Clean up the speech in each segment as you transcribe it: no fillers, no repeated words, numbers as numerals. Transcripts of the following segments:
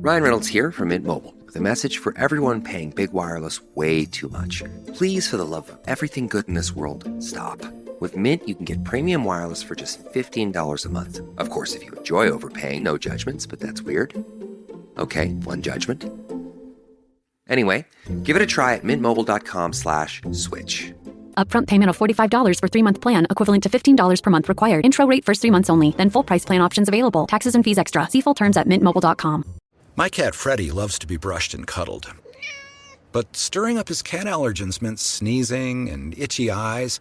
Ryan Reynolds here from Mint Mobile with a message for everyone paying big wireless way too much. Please, for the love of everything good in this world, stop. With Mint, you can get premium wireless for just $15 a month. Of course, if you enjoy overpaying, no judgments, but that's weird. Okay, one judgment. Anyway, give it a try at mintmobile.com/switch. Upfront payment of $45 for 3-month plan, equivalent to $15 per month required. Intro rate first 3 months only, then full price plan options available. Taxes and fees extra. See full terms at mintmobile.com. My cat Freddie loves to be brushed and cuddled. But stirring up his cat allergens meant sneezing and itchy eyes.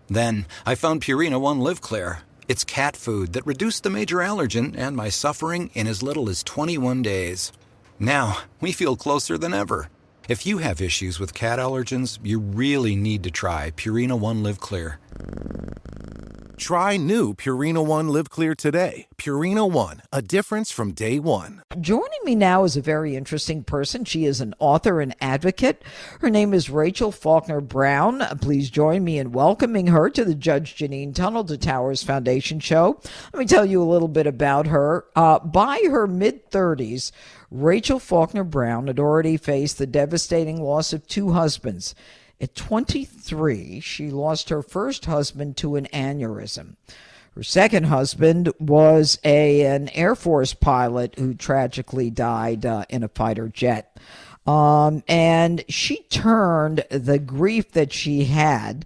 Then I found Purina One Live Clear. It's cat food that reduced the major allergen and my suffering in as little as 21 days. Now, we feel closer than ever. If you have issues with cat allergens, you really need to try Purina One Live Clear. Try new Purina One Live Clear today. Purina One, a difference from day one. Joining me now is a very interesting person. She is an author and advocate. Her name is Rachel Faulkner Brown. Please join me in welcoming her to the Judge Jeanine Tunnel to Towers Foundation show. Let me tell you a little bit about her. By her mid-30s, Rachel Faulkner Brown had already faced the devastating loss of 2 husbands. At 23, she lost her first husband to an aneurysm. Her second husband was an Air Force pilot who tragically died in a fighter jet. And she turned the grief that she had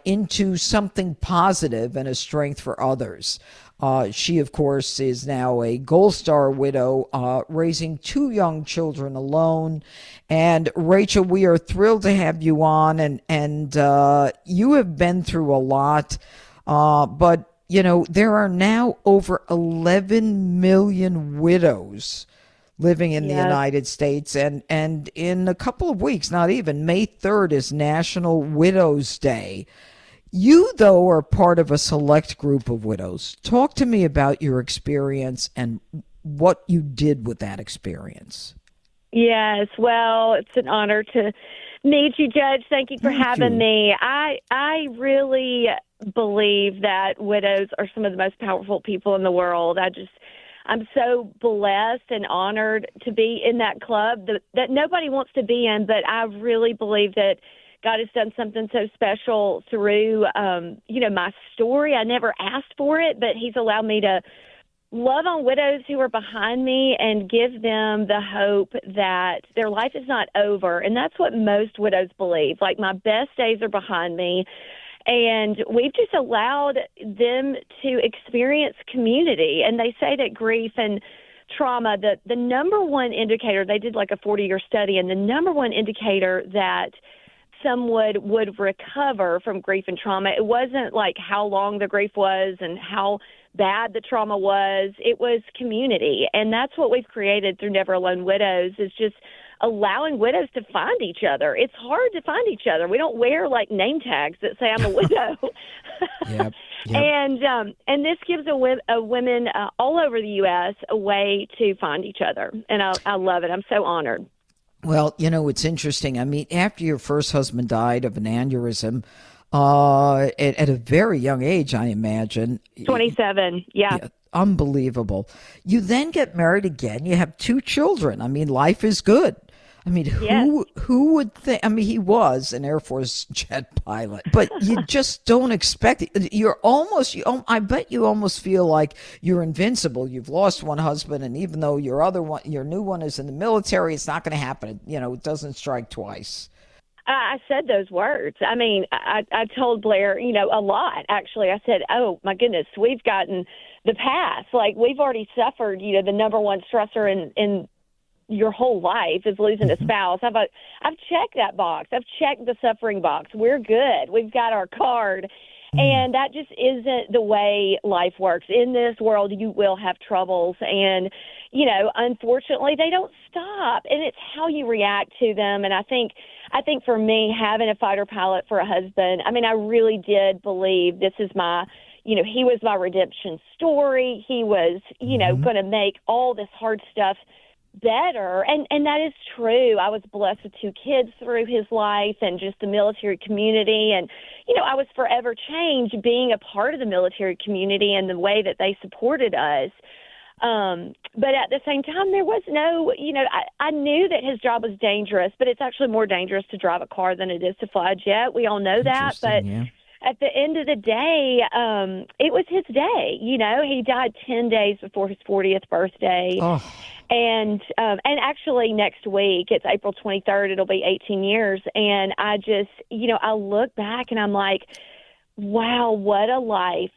into something positive and a strength for others. She, of course, is now a Gold Star widow, raising 2 young children alone. And Rachel, we are thrilled to have you on, and you have been through a lot, but you know there are now over 11 million widows living in the United States, and in a couple of weeks, not even, May 3rd is National Widows Day. You, though, are part of a select group of widows. Talk to me about your experience and what you did with that experience. Yes, well, it's an honor to meet you, Judge. Thank you for having me. I really believe that widows are some of the most powerful people in the world. I'm so blessed and honored to be in that club that nobody wants to be in, but I really believe that God has done something so special through, my story. I never asked for it, but He's allowed me to love on widows who are behind me and give them the hope that their life is not over. And that's what most widows believe. Like, my best days are behind me. And we've just allowed them to experience community. And they say that grief and trauma, the number one indicator, they did like a 40-year study, and the number one indicator that someone would recover from grief and trauma, it wasn't like how long the grief was and how bad the trauma was. It was community. And that's what we've created through Never Alone Widows, is just allowing widows to find each other. It's hard to find each other. We don't wear like name tags that say I'm a widow. Yep. And this gives women all over the U.S. a way to find each other. And I love it. I'm so honored. Well, it's interesting. I mean, after your first husband died of an aneurysm, at a very young age, I imagine. 27, yeah. Unbelievable. You then get married again. You have 2 children. I mean, life is good. I mean, who would think? I mean, he was an Air Force jet pilot, but you just don't expect it. I bet you almost feel like you're invincible. You've lost one husband, and even though your new one is in the military, it's not going to happen. It doesn't strike twice. I said those words. I mean, I told Blair, a lot, actually. I said, oh, my goodness, we've gotten the pass. Like, we've already suffered, the number one stressor in your whole life is losing a spouse. I've checked that box. I've checked the suffering box. We're good. We've got our card. And that just isn't the way life works. In this world, you will have troubles. And, unfortunately, they don't stop. And it's how you react to them. And I think for me, having a fighter pilot for a husband, I mean, I really did believe this is my, he was my redemption story. He was, going to make all this hard stuff better. And that is true. I was blessed with 2 kids through his life and just the military community. And, I was forever changed being a part of the military community and the way that they supported us. But at the same time, there was no, I knew that his job was dangerous, but it's actually more dangerous to drive a car than it is to fly a jet. We all know that. But at the end of the day, it was his day. He died 10 days before his 40th birthday. Oh. And actually next week, it's April 23rd, it'll be 18 years. And I just, I look back and I'm like, wow, what a life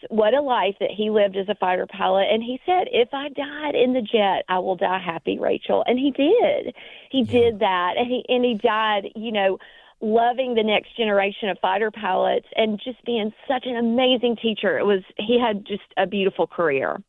that he lived as a fighter pilot. And he said, if I died in the jet, I will die happy, Rachel. And he did. He did that. And he died, loving the next generation of fighter pilots and just being such an amazing teacher. He had just a beautiful career.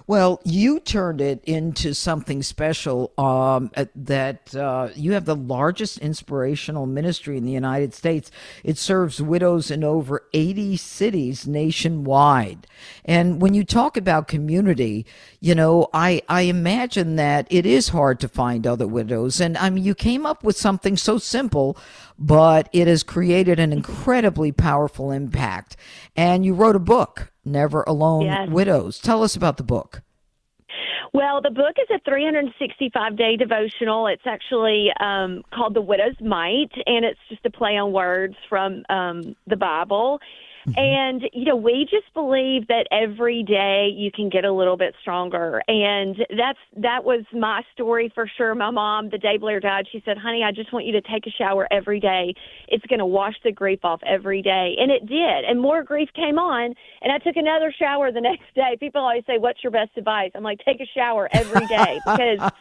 Well, you turned it into something special, that you have the largest inspirational ministry in the United States. It serves widows in over 80 cities nationwide. And when you talk about community, I imagine that it is hard to find other widows. And I mean, you came up with something so simple, but it has created an incredibly powerful impact. And you wrote a book, Never Alone Widows. Tell us about the book. Well, the book is a 365-day devotional. It's actually called The Widow's Might, and it's just a play on words from the Bible. And, we just believe that every day you can get a little bit stronger. And that was my story for sure. My mom, the day Blair died, she said, honey, I just want you to take a shower every day. It's going to wash the grief off every day. And it did. And more grief came on. And I took another shower the next day. People always say, what's your best advice? I'm like, take a shower every day because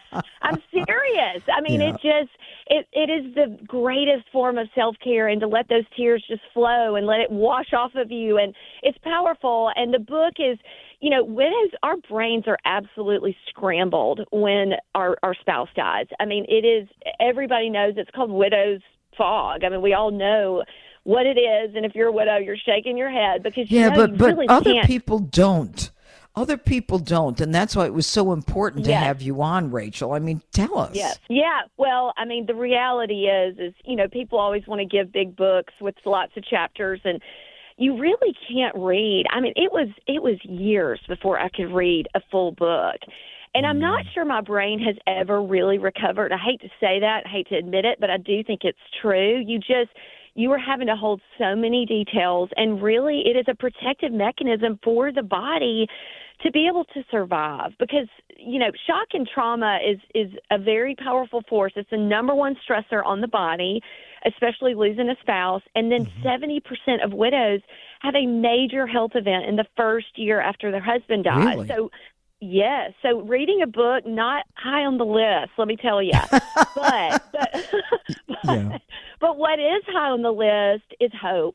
I'm serious. I mean, it is the greatest form of self-care, and to let those tears just flow and let it wash off of you. And it's powerful. And the book is, widows, our brains are absolutely scrambled when our spouse dies. I mean, everybody knows it's called widow's fog. I mean, we all know what it is. And if you're a widow, you're shaking your head because you really other can't. people don't. Other people don't, and that's why it was so important to have you on, Rachel. I mean, tell us. Yes. Yeah. Well, I mean, the reality is, people always want to give big books with lots of chapters, and you really can't read. I mean, it was years before I could read a full book. And I'm not sure my brain has ever really recovered. I hate to say that. I hate to admit it, but I do think it's true. You are having to hold so many details, and really it is a protective mechanism for the body to be able to survive, because, shock and trauma is a very powerful force. It's the number one stressor on the body, especially losing a spouse. And then 70% of widows have a major health event in the first year after their husband dies. Really? So, yes. So reading a book, not high on the list, let me tell you. But what is high on the list is hope.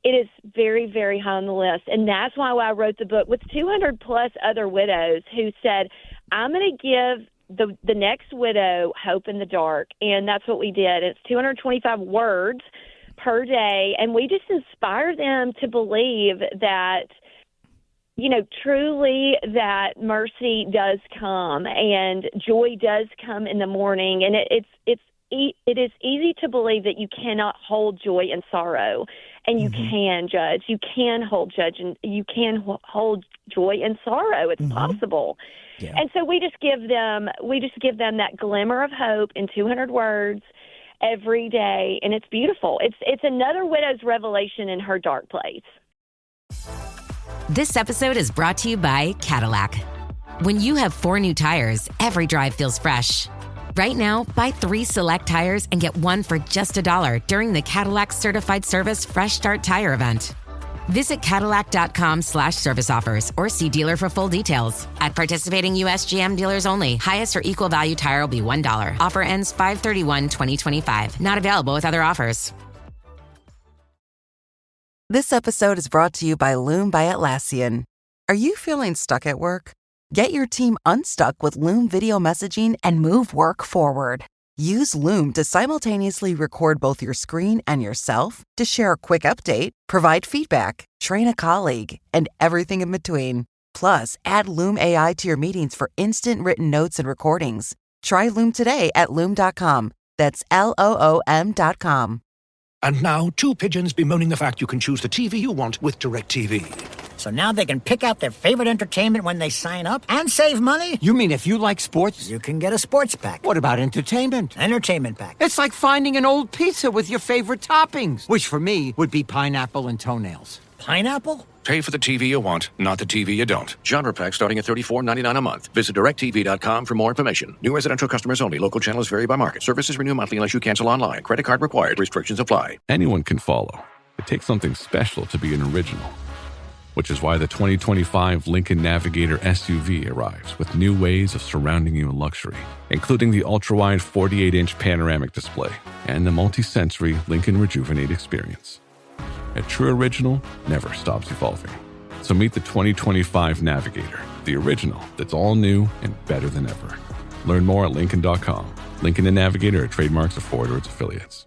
It is very, very high on the list. And that's why I wrote the book with 200 plus other widows who said, I'm going to give the next widow hope in the dark. And that's what we did. It's 225 words per day. And we just inspire them to believe that, truly that mercy does come and joy does come in the morning. And it is easy to believe that you cannot hold joy and sorrow, and you can, Judge. You can hold hold joy and sorrow. It's possible. Yeah. And so we just give them that glimmer of hope in 200 words every day, and it's beautiful. It's another widow's revelation in her dark place. This episode is brought to you by Cadillac. When you have 4 new tires, every drive feels fresh. Right now, buy 3 select tires and get 1 for just $1 during the Cadillac Certified Service Fresh Start Tire event. Visit Cadillac.com/service offers or see dealer for full details. At participating U.S. GM dealers only. Highest or equal value tire will be $1. Offer ends 5/31/2025. Not available with other offers. This episode is brought to you by Loom by Atlassian. Are you feeling stuck at work? Get your team unstuck with Loom video messaging and move work forward. Use Loom to simultaneously record both your screen and yourself to share a quick update, provide feedback, train a colleague, and everything in between. Plus, add Loom AI to your meetings for instant written notes and recordings. Try Loom today at Loom.com. That's LOOM.com. And now, 2 pigeons bemoaning the fact you can choose the TV you want with DirecTV. So now they can pick out their favorite entertainment when they sign up and save money. You mean if you like sports? You can get a sports pack. What about entertainment? Entertainment pack. It's like finding an old pizza with your favorite toppings, which for me would be pineapple and toenails. Pineapple? Pay for the TV you want, not the TV you don't. Genre pack starting at $34.99 a month. Visit DirecTV.com for more information. New residential customers only. Local channels vary by market. Services renew monthly unless you cancel online. Credit card required. Restrictions apply. Anyone can follow. It takes something special to be an original. Which is why the 2025 Lincoln Navigator SUV arrives with new ways of surrounding you in luxury, including the ultra-wide 48-inch panoramic display and the multi-sensory Lincoln Rejuvenate experience. A true original never stops evolving. So meet the 2025 Navigator, the original that's all new and better than ever. Learn more at Lincoln.com. Lincoln and Navigator are trademarks of Ford or its affiliates.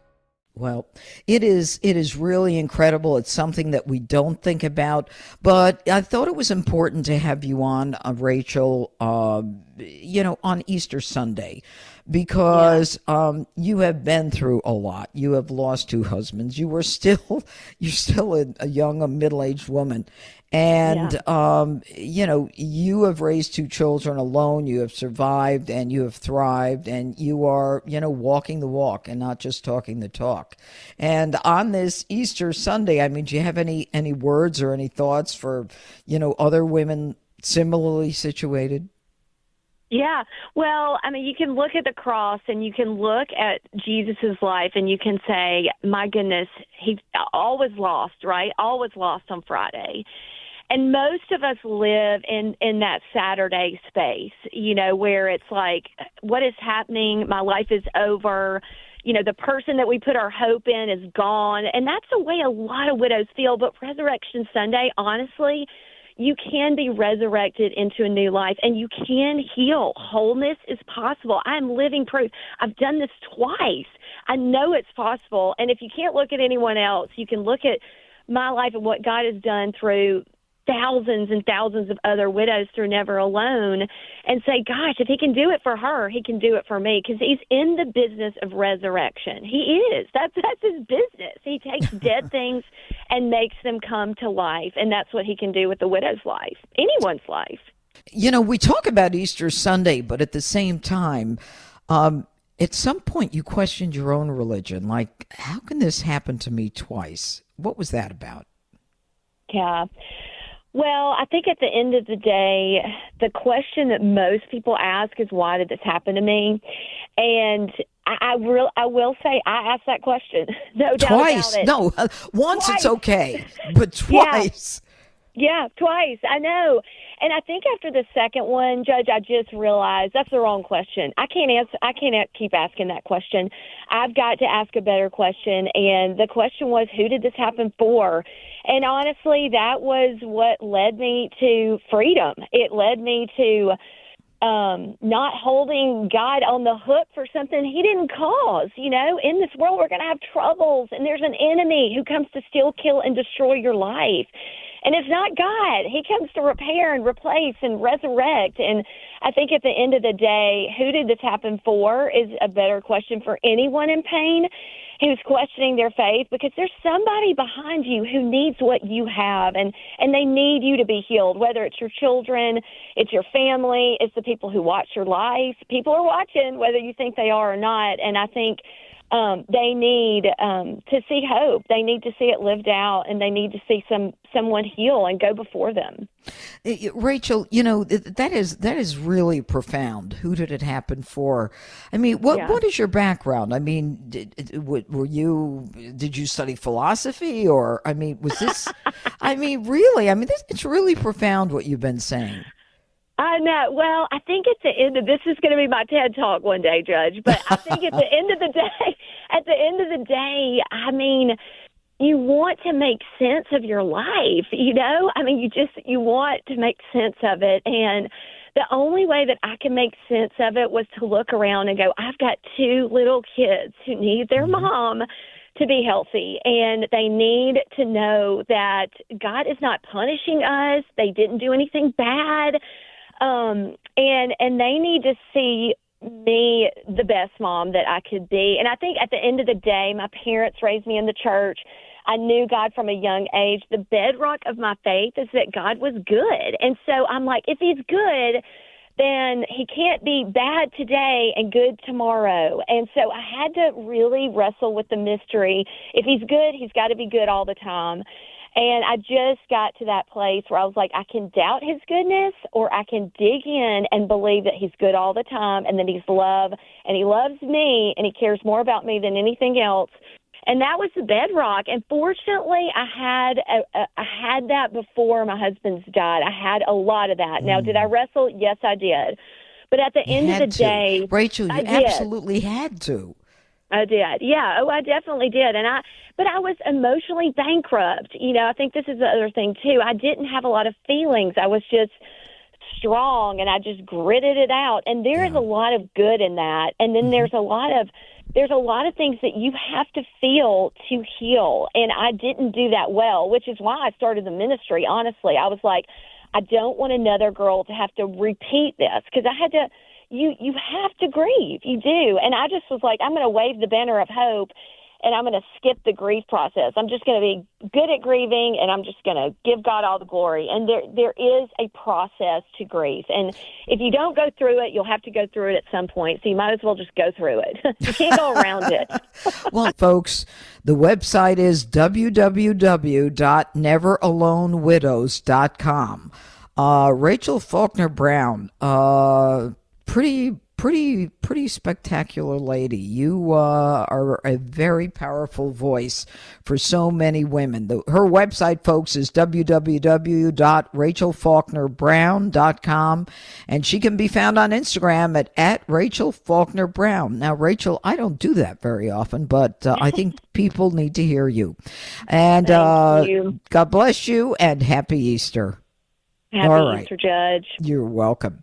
Well, it is really incredible. It's something that we don't think about, but I thought it was important to have you on, Rachel, on Easter Sunday, because you have been through a lot. You have lost 2 husbands. You're still a young, middle-aged woman. And, you have raised 2 children alone. You have survived and you have thrived, and you are, walking the walk and not just talking the talk. And on this Easter Sunday, I mean, do you have any words or any thoughts for, other women similarly situated? Yeah. Well, I mean, you can look at the cross and you can look at Jesus's life and you can say, my goodness, he always lost, right? Always lost on Friday. And most of us live in that Saturday space, where it's like, what is happening? My life is over. The person that we put our hope in is gone. And that's the way a lot of widows feel. But Resurrection Sunday, honestly, you can be resurrected into a new life, and you can heal. Wholeness is possible. I'm living proof. I've done this twice. I know it's possible. And if you can't look at anyone else, you can look at my life and what God has done through thousands and thousands of other widows through Never Alone, and say, gosh, if he can do it for her, he can do it for me, because he's in the business of resurrection. He is. That's his business. He takes dead things and makes them come to life, and that's what he can do with the widow's life, anyone's life. We talk about Easter Sunday, but at the same time, at some point you questioned your own religion. Like, how can this happen to me twice? What was that about? Yeah. Well, I think at the end of the day, the question that most people ask is, why did this happen to me? And I will say I asked that question. No doubt twice. About it. No, once twice. It's okay, but twice. Yeah, twice. I know. And I think after the second one, Judge, I just realized that's the wrong question. I can't keep asking that question. I've got to ask a better question. And the question was, who did this happen for? And honestly, that was what led me to freedom. It led me to not holding God on the hook for something he didn't cause. In this world, we're going to have troubles, and there's an enemy who comes to steal, kill, and destroy your life. And it's not God. He comes to repair and replace and resurrect. And I think at the end of the day, who did this happen for is a better question for anyone in pain who's questioning their faith, because there's somebody behind you who needs what you have, and they need you to be healed, whether it's your children, it's your family, it's the people who watch your life. People are watching, whether you think they are or not. And I think they need to see hope. They need to see it lived out, and they need to see someone heal and go before them. Rachel, that is really profound. Who did it happen for? I mean, what is your background? I mean, did you study philosophy, or I mean, was this? I mean, really? I mean, it's really profound what you've been saying. I know. Well, I think at the end of this is going to be my TED Talk one day, Judge. But I think at the end of the day, I mean, you want to make sense of your life, I mean, you want to make sense of it. And the only way that I can make sense of it was to look around and go, I've got 2 little kids who need their mom to be healthy, and they need to know that God is not punishing us. They didn't do anything bad. And they need to see me the best mom that I could be. And I think at the end of the day, my parents raised me in the church. I knew God from a young age. The bedrock of my faith is that God was good. And so I'm like, if he's good, then he can't be bad today and good tomorrow. And so I had to really wrestle with the mystery. If he's good, he's got to be good all the time. And I just got to that place where I was like, I can doubt his goodness, or I can dig in and believe that he's good all the time and that he's love, and he loves me, and he cares more about me than anything else. And that was the bedrock. And fortunately, I had that before my husband's died. I had a lot lot of that. Now, did I wrestle? Yes, I did. But at the end of the day, Rachel, you absolutely had to. I did. Yeah. Oh, I definitely did. But I was emotionally bankrupt. You know, I think this is the other thing too. I didn't have a lot of feelings. I was just strong, and I just gritted it out. And there is a lot of good in that. And then there's a lot of things that you have to feel to heal. And I didn't do that well, which is why I started the ministry. Honestly, I was like, I don't want another girl to have to repeat this, because I had to. You have to grieve. You do. And I just was like, I'm going to wave the banner of hope, and I'm going to skip the grief process. I'm just going to be good at grieving, and I'm just going to give God all the glory. And there is a process to grief. And if you don't go through it, you'll have to go through it at some point. So you might as well just go through it. You can't go around it. Well, folks, the website is www.neveralonewidows.com. Rachel Faulkner Brown, pretty spectacular lady. You are a very powerful voice for so many women. Her website, folks, is www.rachelfaulknerbrown.com, and she can be found on Instagram at Rachel Faulkner Brown. Now, Rachel, I don't do that very often, but I think people need to hear you. And Thank you. God bless you, and happy Easter. Happy Easter, Judge. You're welcome.